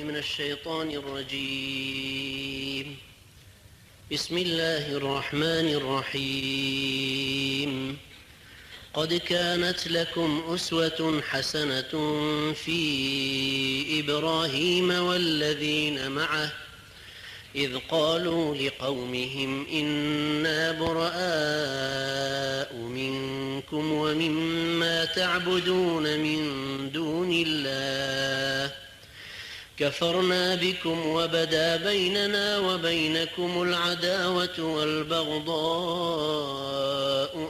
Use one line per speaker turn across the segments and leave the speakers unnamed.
من الشيطان الرجيم. بسم الله الرحمن الرحيم. قد كانت لكم أسوة حسنة في إبراهيم والذين معه إذ قالوا لقومهم إنا براء منكم ومما تعبدون من دون الله كفرنا بكم وبدا بيننا وبينكم العداوة والبغضاء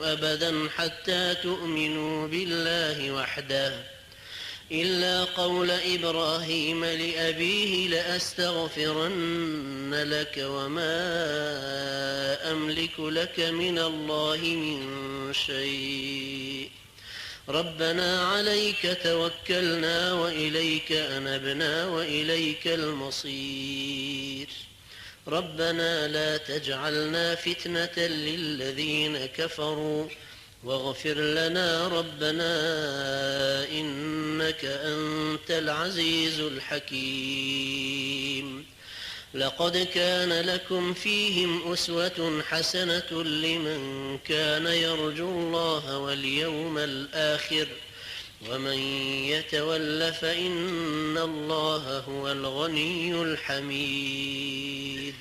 أبدا حتى تؤمنوا بالله وحده إلا قول إبراهيم لأبيه لأستغفرن لك وما أملك لك من الله من شيء ربنا عليك توكلنا وإليك أنبنا وإليك المصير ربنا لا تجعلنا فتنة للذين كفروا واغفر لنا ربنا إنك أنت العزيز الحكيم. لقد كان لكم فيهم أسوة حسنة لمن كان يرجو الله واليوم الآخر ومن يتول فإن الله هو الغني الحميد.